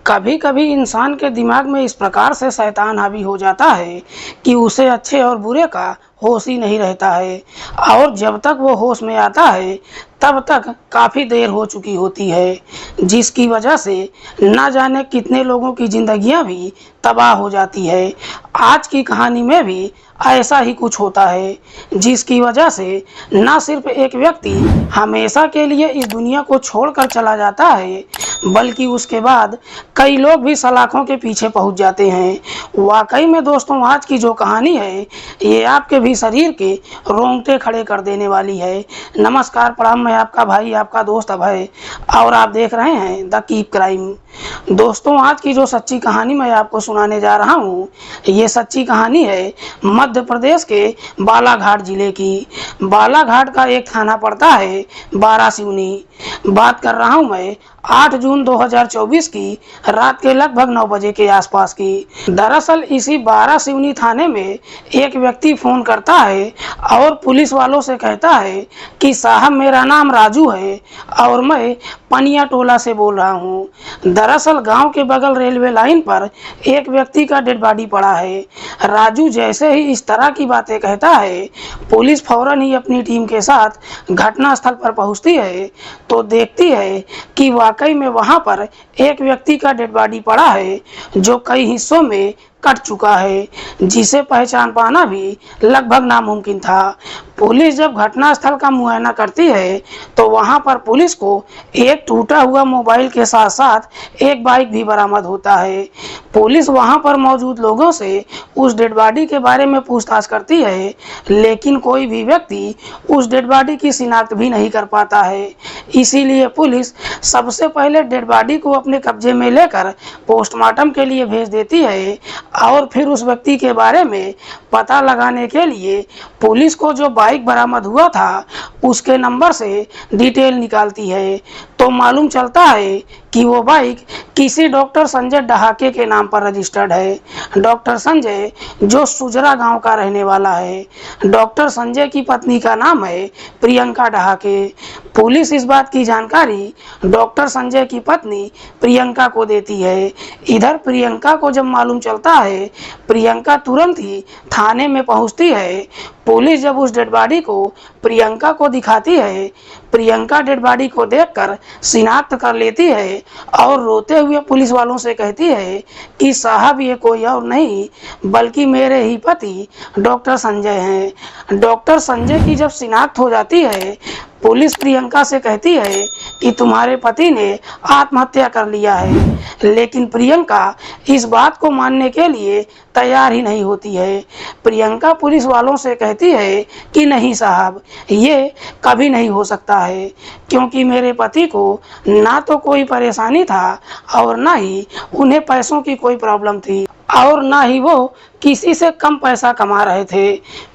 कभी कभी इंसान के दिमाग में इस प्रकार से शैतान हावी हो जाता है कि उसे अच्छे और बुरे का होश ही नहीं रहता है, और जब तक वो होश में आता है तब तक काफ़ी देर हो चुकी होती है, जिसकी वजह से न जाने कितने लोगों की ज़िंदगियां भी तबाह हो जाती है। आज की कहानी में भी ऐसा ही कुछ होता है, जिसकी वजह से न सिर्फ एक व्यक्ति हमेशा के लिए इस दुनिया को छोड़कर चला जाता है, बल्कि उसके बाद कई लोग भी सलाखों के पीछे पहुंच जाते हैं। वाकई में दोस्तों, आज की जो कहानी है ये आपके भी शरीर के रोंगटे खड़े कर देने वाली है। नमस्कार, प्रणाम, मैं आपका भाई, आपका दोस्त अभय, और आप देख रहे हैं द कीप क्राइम। दोस्तों, आज की जो सच्ची कहानी मैं आपको सुनाने जा रहा हूँ, ये सच्ची कहानी है मध्य प्रदेश के बालाघाट जिले की। बालाघाट का एक थाना पड़ता है बारासिवनी। बात कर रहा हूँ मैं 8 जून 2024 की रात के लगभग 9 बजे के आसपास की। दरअसल इसी बारासिवनी थाने में एक व्यक्ति फ़ोन करता है और पुलिस वालों से कहता है कि साहब, मेरा नाम राजू है और मैं पनिया टोला से बोल रहा हूँ। दरअसल गांव के बगल रेलवे लाइन पर एक व्यक्ति का डेड बॉडी पड़ा है। राजू जैसे ही इस तरह की बातें कहता है, पुलिस फौरन ही अपनी टीम के साथ घटनास्थल पर पहुंचती है तो देखती है कि वाकई में वहां पर एक व्यक्ति का डेड बॉडी पड़ा है जो कई हिस्सों में कट चुका है, जिसे पहचान पाना भी लगभग नामुमकिन था। पुलिस जब घटनास्थल का मुआयना करती है तो वहां पर पुलिस को एक टूटा हुआ मोबाइल के साथ साथ एक बाइक भी बरामद होता है। पुलिस वहां पर मौजूद लोगों से उस डेड बॉडी के बारे में पूछताछ करती है, लेकिन कोई भी व्यक्ति उस डेड बॉडी की शिनाख्त भी नहीं कर पाता है। इसीलिए पुलिस सबसे पहले डेड बॉडी को अपने कब्जे में लेकर पोस्टमार्टम के लिए भेज देती है, और फिर उस व्यक्ति के बारे में पता लगाने के लिए पुलिस को जो बाइक बरामद हुआ था उसके नंबर से डिटेल निकालती है। तो मालूम चलता है कि वो बाइक किसी डॉक्टर संजय डहाके के नाम पर रजिस्टर्ड है। डॉक्टर संजय जो सुजरा गांव का रहने वाला है। डॉक्टर संजय की पत्नी का नाम है प्रियंका डहाके। पुलिस इस बात की जानकारी डॉक्टर संजय की पत्नी प्रियंका को देती है। इधर प्रियंका को जब मालूम चलता है, प्रियंका तुरंत ही थाने में पहुंचती है। पुलिस जब उस डेड बॉडी को प्रियंका को दिखाती है, प्रियंका डेड बॉडी को देखकर शिनाख्त कर लेती है और रोते हुए पुलिस वालों से कहती है कि साहब, ये कोई और नहीं बल्कि मेरे ही पति डॉक्टर संजय हैं। डॉक्टर संजय की जब शिनाख्त हो जाती है, पुलिस प्रियंका से कहती है कि तुम्हारे पति ने आत्महत्या कर लिया है, लेकिन प्रियंका इस बात को मानने के लिए तैयार ही नहीं होती है। प्रियंका पुलिस वालों से कहती है कि नहीं साहब, ये कभी नहीं हो सकता है, क्योंकि मेरे पति को ना तो कोई परेशानी था और ना ही उन्हें पैसों की कोई प्रॉब्लम थी, और ना ही वो किसी से कम पैसा कमा रहे थे।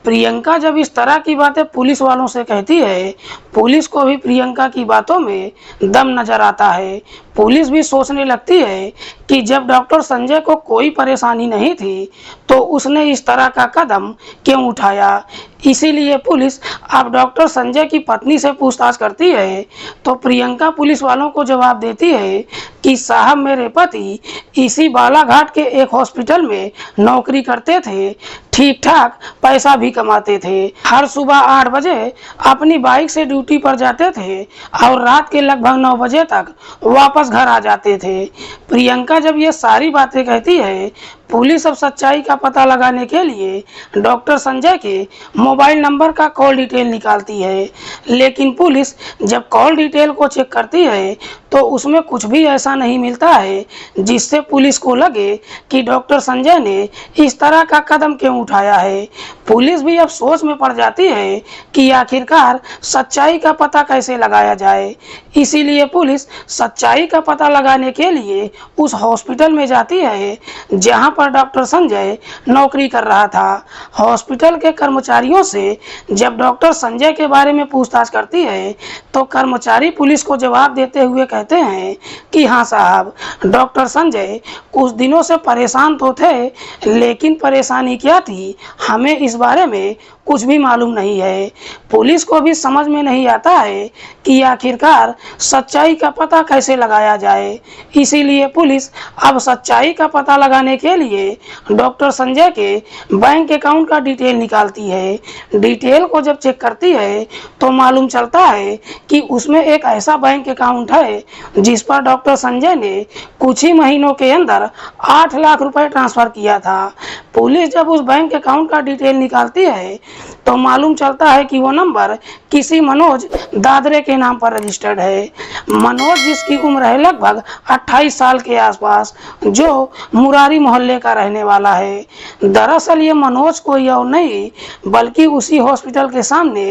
प्रियंका जब इस तरह की बातें पुलिस वालों से कहती है, पुलिस को भी प्रियंका की बातों में दम नजर आता है। पुलिस भी सोचने लगती है कि जब डॉक्टर संजय को कोई परेशानी नहीं थी तो उसने इस तरह का कदम क्यों उठाया। इसीलिए पुलिस अब डॉक्टर संजय की पत्नी से पूछताछ करती है तो प्रियंका पुलिस वालों को जवाब देती है कि साहब, मेरे पति इसी बालाघाट के एक हॉस्पिटल में नौकरी करते थे, ठीक ठाक पैसा भी कमाते थे। हर सुबह 8 बजे अपनी बाइक से ड्यूटी पर जाते थे और रात के लगभग 9 बजे तक वापस घर आ जाते थे। प्रियंका जब ये सारी बातें कहती है, पुलिस अब सच्चाई का पता लगाने के लिए डॉक्टर संजय के मोबाइल नंबर का कॉल डिटेल निकालती है, लेकिन पुलिस जब कॉल डिटेल को चेक करती है तो उसमें कुछ भी ऐसा नहीं मिलता है जिससे पुलिस को लगे कि डॉक्टर संजय ने इस तरह का कदम क्यों उठाया है। पुलिस भी अब सोच में पड़ जाती है कि आखिरकार सच्चाई का पता कैसे लगाया जाए। इसीलिए पुलिस सच्चाई का पता लगाने के लिए उस हॉस्पिटल में जाती है जहां पर डॉक्टर संजय नौकरी कर रहा था। हॉस्पिटल के कर्मचारियों से जब डॉक्टर संजय के बारे में पूछताछ करती है तो कर्मचारी पुलिस को जवाब देते हुए कहते हैं कि हाँ साहब, डॉक्टर संजय कुछ दिनों से परेशान तो थे, लेकिन परेशानी क्या थी हमें इस बारे में कुछ भी मालूम नहीं है। पुलिस को भी समझ में नहीं आता है कि आखिरकार सच्चाई का पता कैसे लगाया जाए। इसीलिए पुलिस अब सच्चाई का पता लगाने के लिए डॉक्टर संजय के बैंक अकाउंट का डिटेल निकालती है। डिटेल को जब चेक करती है तो मालूम चलता है कि उसमें एक ऐसा बैंक अकाउंट है जिस पर डॉक्टर संजय ने कुछ ही महीनों के अंदर 8 लाख रुपए ट्रांसफर किया था। पुलिस जब उस बैंक अकाउंट का डिटेल निकालती है तो मालूम चलता है कि वो नंबर किसी मनोज दादरे के नाम पर रजिस्टर्ड है। मनोज जिसकी उम्र है लगभग 28 साल के आसपास, जो मुरारी मोहल्ले का रहने वाला है। दरअसल ये मनोज कोई और नहीं बल्कि उसी हॉस्पिटल के सामने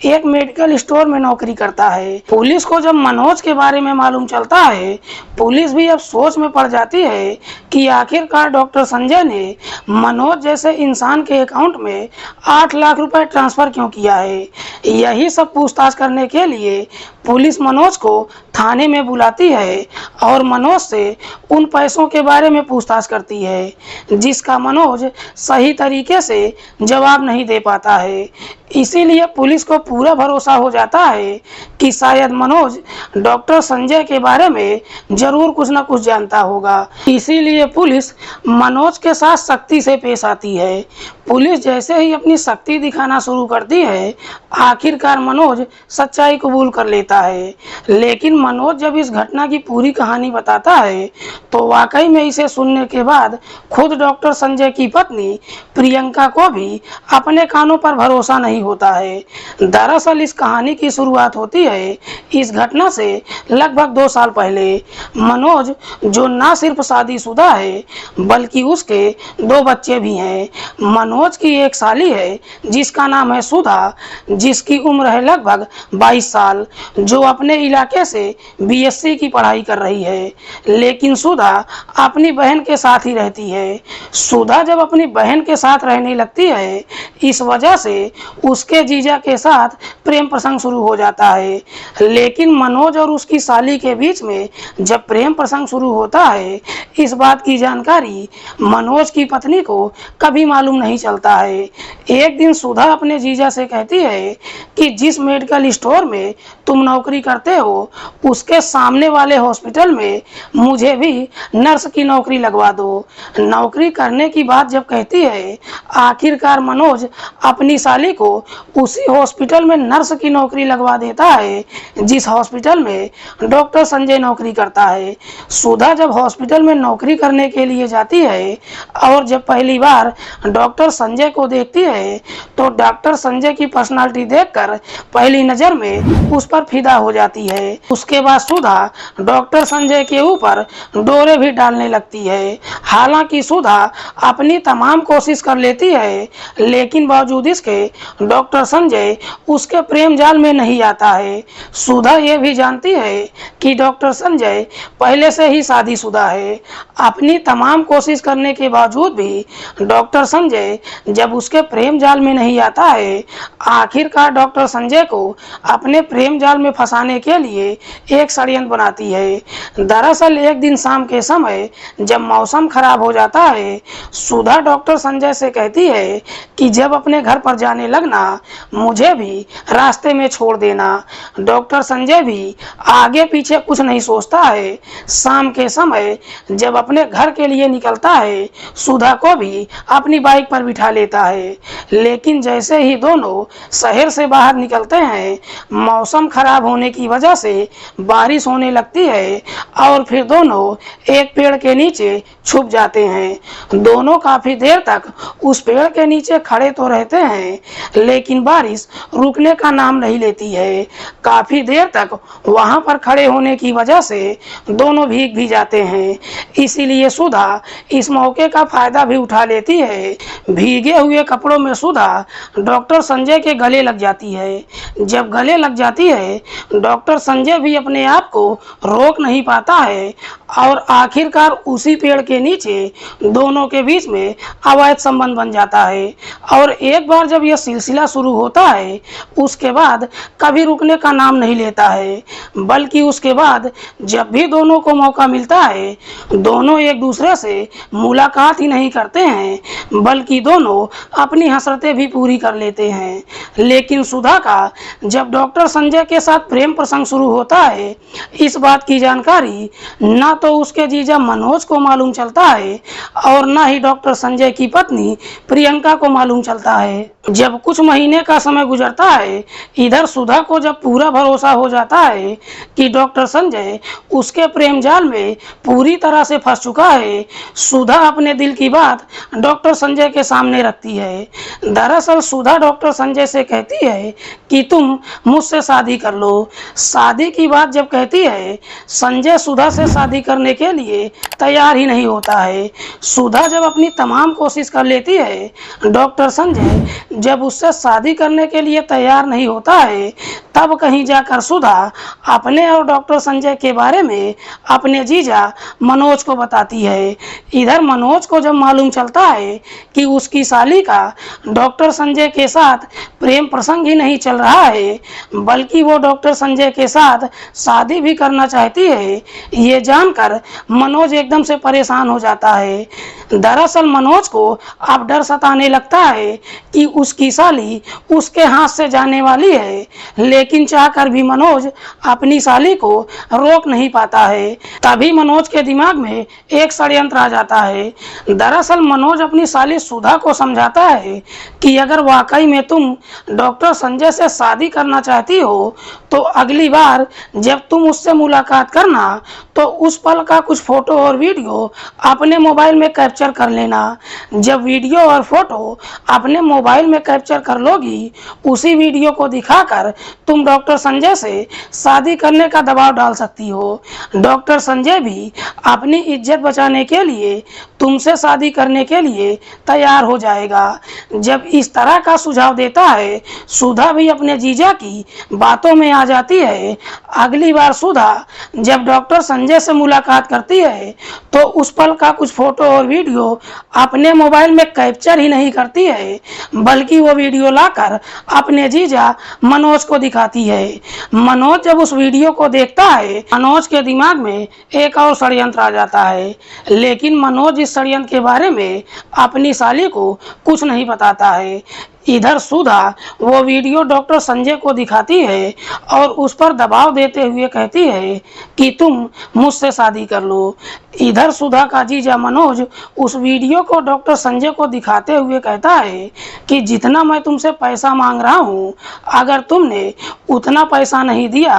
एक मेडिकल स्टोर में नौकरी करता है। पुलिस को जब मनोज के बारे में मालूम चलता है, पुलिस भी अब सोच में पड़ जाती है कि आखिरकार डॉक्टर संजय ने मनोज जैसे इंसान के अकाउंट में 8 लाख रुपए ट्रांसफर क्यों किया है। यही सब पूछताछ करने के लिए पुलिस मनोज को थाने में बुलाती है और मनोज से उन पैसों के बारे में पूछताछ करती है, जिसका मनोज सही तरीके से जवाब नहीं दे पाता है। इसीलिए पुलिस को पूरा भरोसा हो जाता है कि शायद मनोज डॉक्टर संजय के बारे में जरूर कुछ न कुछ जानता होगा। इसीलिए पुलिस मनोज के साथ सख्ती से पेश आती है। पुलिस जैसे ही अपनी सख्ती दिखाना शुरू करती है, आखिरकार मनोज सच्चाई कबूल कर लेता है। लेकिन मनोज जब इस घटना की पूरी कहानी बताता है तो वाकई में इसे सुनने के बाद खुद डॉक्टर संजय की पत्नी प्रियंका को भी अपने कानों पर भरोसा नहीं होता है। दरअसल इस कहानी की शुरुआत होती है इस घटना से लगभग 2 साल पहले। मनोज जो ना सिर्फ शादीशुदा है बल्कि उसके 2 बच्चे भी हैं। मनोज की एक साली है जिसका नाम है सुधा, जिसकी उम्र है लगभग 22 साल, जो अपने इलाके से बीएससी की पढ़ाई कर रही है। लेकिन सुधा अपनी बहन के साथ ही रहती है। सुधा जब अपनी बहन के साथ रहने लगती है, इस वजह से उसके जीजा के साथ प्रेम प्रसंग शुरू हो जाता है। लेकिन मनोज और उसकी साली के बीच में जब प्रेम प्रसंग शुरू होता है, इस बात की जानकारी मनोज की पत्नी को कभी मालूम नहीं चलता है। एक दिन सुधा अपने जीजा से कहती है कि जिस मेडिकल स्टोर में तुम नौकरी करते हो उसके सामने वाले हॉस्पिटल में मुझे भी नर्स की नौकरी लगवा दो। नौकरी करने की बात जब कहती है, आखिरकार मनोज अपनी साली को उसी हॉस्पिटल में नर्स की नौकरी लगवा देता है जिस हॉस्पिटल में डॉक्टर संजय नौकरी करता है। सुधा जब हॉस्पिटल में नौकरी करने के लिए जाती है और जब पहली बार डॉक्टर संजय को देखती है तो डॉक्टर संजय की पर्सनालिटी देखकर पहली नजर में उस पर फिदा हो जाती है। उसके बाद सुधा डॉक्टर संजय के ऊपर डोरे भी डालने लगती है। हालांकि सुधा अपनी तमाम कोशिश कर लेती है, लेकिन बावजूद इसके डॉक्टर संजय उसके प्रेम जाल में नहीं आता है। सुधा ये भी जानती है कि डॉक्टर संजय पहले से ही शादीशुदा है। अपनी तमाम कोशिश करने के बावजूद भी डॉक्टर संजय जब उसके प्रेम जाल में नहीं आता है, आखिरकार डॉक्टर संजय को अपने प्रेम जाल में फंसाने के लिए एक षड्यंत्र बनाती है। दरअसल एक दिन शाम के समय जब मौसम खराब हो जाता है, सुधा डॉक्टर संजय से कहती है कि जब अपने घर पर जाने लगना मुझे भी रास्ते में छोड़ देना। डॉक्टर संजय भी आगे पीछे कुछ नहीं सोचता है। शाम के समय जब अपने घर के लिए निकलता है, सुधा को भी अपनी बाइक पर बिठा लेता है। लेकिन जैसे ही दोनों शहर से बाहर निकलते हैं, मौसम खराब होने की वजह से बारिश होने लगती है और फिर दोनों एक पेड़ के नीचे छुप जाते हैं। दोनों काफी देर तक उस पेड़ के नीचे खड़े तो रहते हैं, लेकिन बारिश रुकने का नाम नहीं लेती है। काफी देर तक वहां पर खड़े होने की वजह से दोनों भीग भी जाते हैं। इसीलिए सुधा इस मौके का फायदा भी उठा लेती है। भीगे हुए कपड़ों में सुधा डॉक्टर संजय के गले लग जाती है। जब गले लग जाती है डॉक्टर संजय भी अपने आप को रोक नहीं पाता है और आखिरकार उसी पेड़ के नीचे दोनों के बीच में अवैध संबंध बन जाता है। और एक बार जब यह सिलसिला शुरू होता है उसके बाद कभी रुकने का नाम नहीं लेता है, बल्कि उसके बाद जब भी दोनों को मौका मिलता है दोनों एक दूसरे से मुलाकात ही नहीं करते हैं बल्कि दोनों अपनी हसरतें भी पूरी कर लेते हैं। लेकिन सुधा का जब डॉक्टर संजय के साथ प्रेम प्रसंग शुरू होता है इस बात की जानकारी ना तो उसके जीजा मनोज को मालूम चलता है और ना ही डॉक्टर संजय की पत्नी प्रियंका को मालूम चलता है। जब कुछ महीने का समय गुजरता है इधर सुधा को जब पूरा भरोसा हो जाता है कि डॉक्टर संजय उसके प्रेम जाल में पूरी तरह से फंस चुका है, सुधा अपने दिल की बात डॉक्टर संजय के सामने रखती है। दरअसल सुधा डॉक्टर संजय से कहती है कि तुम मुझसे शादी कर लो। शादी की बात जब कहती है संजय सुधा से शादी करने के लिए तैयार ही नहीं होता है। सुधा जब अपनी तमाम कोशिश कर लेती है डॉक्टर संजय जब उससे शादी करने के लिए तैयार नहीं होता है तब कहीं जाकर सुधा अपने और डॉक्टर संजय के बारे में अपने जीजा मनोज को बताती है। इधर मनोज को जब मालूम चलता है कि उसकी साली का डॉक्टर संजय के साथ प्रेम प्रसंग ही नहीं चल रहा है बल्कि वो डॉक्टर संजय के साथ शादी भी करना चाहती है, ये जानकर मनोज एकदम से परेशान हो जाता है। दरअसल मनोज को अब डर सताने लगता है कि उसकी साली उसके हाथ से जाने वाली है, लेकिन चाहकर भी मनोज अपनी साली को रोक नहीं पाता है। तभी मनोज के दिमाग में एक षड्यंत्र आ जाता है। दरअसल मनोज अपनी साली सुधा को समझाता है कि अगर वाकई में तुम डॉक्टर संजय से शादी करना चाहती हो तो अगली बार जब तुम उससे मुलाकात करना तो उस पल का कुछ फोटो और वीडियो अपने मोबाइल में कैप्चर कर लेना। जब वीडियो और फोटो अपने मोबाइल में कैप्चर कर लोगी उसी वीडियो को दिखाकर तुम डॉक्टर संजय से शादी करने का दबाव डाल सकती हो। डॉक्टर संजय भी अपनी इज्जत बचाने के लिए तुमसे शादी करने के लिए तैयार हो जाएगा। जब इस तरह का सुझाव देता है सुधा भी अपने जीजा की बातों में आ जाती है। अगली बार सुधा जब डॉक्टर संजय से मुलाकात करती है तो उस पल का कुछ फोटो और वीडियो अपने मोबाइल में कैप्चर ही नहीं करती है बल्कि वो वीडियो लाकर अपने जीजा मनोज को दिखाती है। मनोज जब उस वीडियो को देखता है मनोज के दिमाग में एक और षड्यंत्र आ जाता है, लेकिन मनोज इस षड्यंत्र के बारे में अपनी साली को कुछ नहीं बताता है। इधर सुधा वो वीडियो डॉक्टर संजय को दिखाती है और उस पर दबाव देते हुए कहती है कि तुम मुझसे शादी कर लो। इधर सुधा का जीजा मनोज उस वीडियो को डॉक्टर संजय को दिखाते हुए कहता है कि जितना मैं तुमसे पैसा मांग रहा हूँ अगर तुमने उतना पैसा नहीं दिया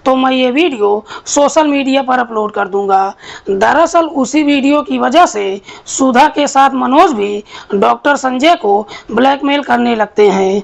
तो मैं ये वीडियो सोशल मीडिया पर अपलोड कर दूंगा। दरअसल उसी वीडियो की वजह से सुधा के साथ मनोज भी डॉक्टर संजय को ब्लैकमेल करने लगते हैं।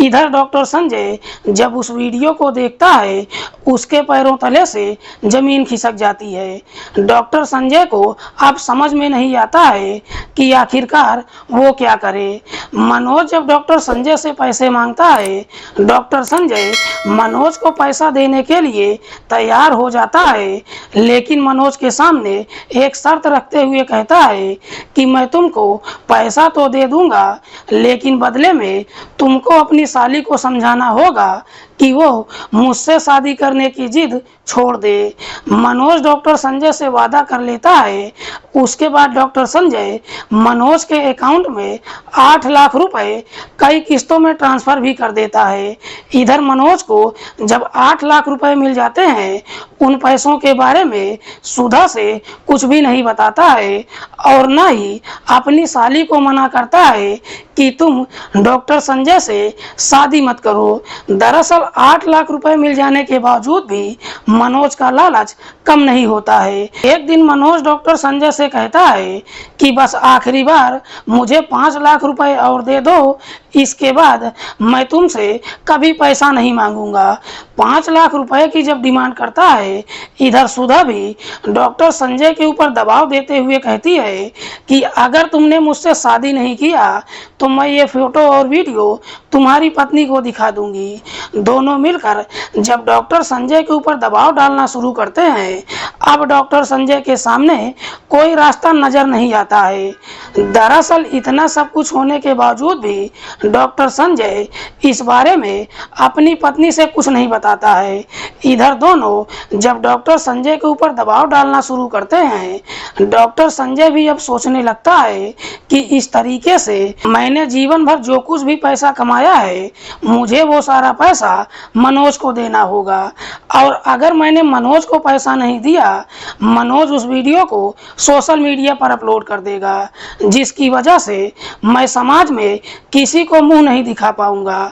इधर डॉक्टर संजय जब उस वीडियो को देखता है उसके पैरों तले से जमीन खिसक जाती है। डॉक्टर संजय को अब समझ में नहीं आता है कि आखिरकार वो क्या करे। मनोज जब डॉक्टर संजय से पैसे मांगता है डॉक्टर संजय मनोज को पैसा देने के लिए तैयार हो जाता है, लेकिन मनोज के सामने एक शर्त रखते हुए कहता है कि मैं तुमको पैसा तो दे दूंगा लेकिन बदले में तुमको अपनी साली को समझाना होगा कि वो मुझसे शादी करने की जिद छोड़ दे। मनोज डॉक्टर संजय से वादा कर लेता है। उसके बाद डॉक्टर संजय मनोज के अकाउंट में 8 लाख रुपए कई किस्तों में ट्रांसफर भी कर देता है। इधर मनोज को जब 8 लाख रुपए मिल जाते हैं उन पैसों के बारे में सुधा से कुछ भी नहीं बताता है और न ही अपनी साली को मना करता है कि तुम डॉक्टर संजय से शादी मत करो। दरअसल 8 लाख रुपए मिल जाने के बावजूद भी मनोज का लालच कम नहीं होता है। एक दिन मनोज डॉक्टर संजय से कहता है कि बस आखिरी बार मुझे 5 लाख रुपए और दे दो, इसके बाद मैं तुमसे कभी पैसा नहीं मांगूंगा। 5 लाख रुपए की जब डिमांड करता है, इधर सुधा भी डॉक्टर संजय के ऊपर दबाव देते हुए कहती है कि अगर तुमने मुझसे शादी नहीं किया तो मैं ये फोटो और वीडियो तुम्हारी पत्नी को दिखा दूंगी। दोनों मिलकर जब डॉक्टर संजय के ऊपर दबाव डालना शुरू करते हैं, अब डॉक्टर संजय के सामने कोई रास्ता नजर नहीं आता है। दरअसल इतना सब कुछ होने के बावजूद भी डॉक्टर संजय इस बारे में अपनी पत्नी से कुछ नहीं बताता है। इधर दोनों जब डॉक्टर संजय के ऊपर दबाव डालना शुरू करते हैं, डॉक्टर संजय भी अब सोचने लगता है कि इस तरीके से मैंने जीवन भर जो कुछ भी पैसा कमाया है, मुझे वो सारा पैसा मनोज को देना होगा। और अगर मैंने मनोज को पैसा नहीं दिया, मनोज उस वीडियो को सोशल मीडिया पर अपलोड कर देगा, जिसकी वजह से मैं समाज में किसी को मुंह नहीं दिखा पाऊंगा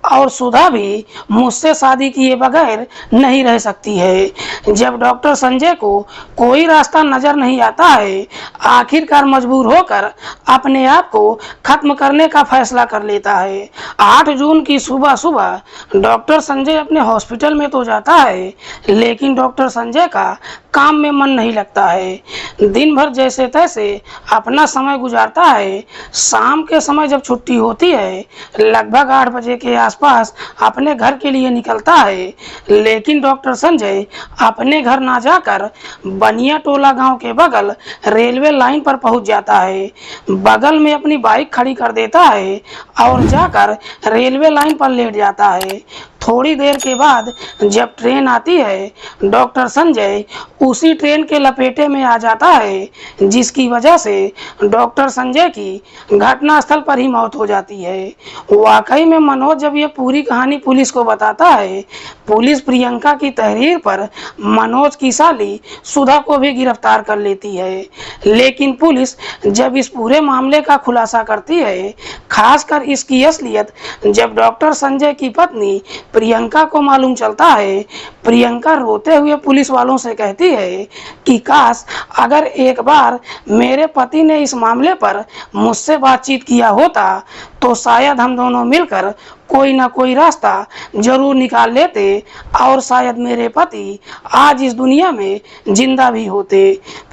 और सुधा भी मुझसे शादी किए बगैर नहीं रह सकती है। जब डॉक्टर संजय को कोई रास्ता नजर नहीं आता है, आखिरकार मजबूर होकर अपने आप को खत्म करने का फैसला कर लेता है। 8 जून की सुबह सुबह डॉक्टर संजय अपने हॉस्पिटल में तो जाता है, लेकिन डॉक्टर संजय का काम में मन नहीं लगता है। दिन भर जैसे तैसे अपना समय गुजारता है। शाम के समय जब छुट्टी होती है, लगभग 8 बजे के आसपास अपने घर के लिए निकलता है, लेकिन डॉक्टर संजय अपने घर ना जाकर बनिया टोला गांव के बगल रेलवे लाइन पर पहुंच जाता है। बगल में अपनी बाइक खड़ी कर देता है और जाकर रेलवे लाइन पर लेट जाता है। थोड़ी देर के बाद जब ट्रेन आती है, डॉक्टर संजय उसी ट्रेन के लपेटे में आ जाता है, जिसकी वजह से डॉक्टर संजय की घटनास्थल पर ही मौत हो जाती है। वाकई में मनोज जब ये पूरी कहानी पुलिस को बताता है, पुलिस प्रियंका की तहरीर पर मनोज की साली सुधा को भी गिरफ्तार कर लेती है। लेकिन पुलिस जब इस पूरे मामले का खुलासा करती है, खासकर इसकी असलियत जब डॉक्टर संजय की पत्नी प्रियंका को मालूम चलता है, प्रियंका रोते हुए पुलिस वालों से कहती है कि काश अगर एक बार मेरे पति ने इस मामले पर मुझसे बातचीत किया होता तो शायद हम दोनों मिलकर कोई ना कोई रास्ता जरूर निकाल लेते और शायद मेरे पति आज इस दुनिया में जिंदा भी होते।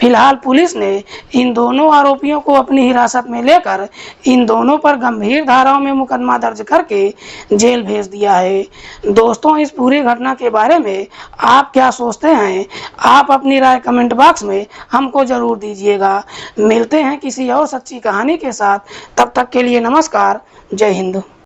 फिलहाल पुलिस ने इन दोनों आरोपियों को अपनी हिरासत में लेकर इन दोनों पर गंभीर धाराओं में मुकदमा दर्ज करके जेल भेज दिया है। दोस्तों, इस पूरी घटना के बारे में आप क्या सोचते हैं? आप अपनी राय कमेंट बॉक्स में हमको जरूर दीजिएगा। मिलते हैं किसी और सच्ची कहानी के साथ, तब तक के लिए नमस्कार, जय हिंद।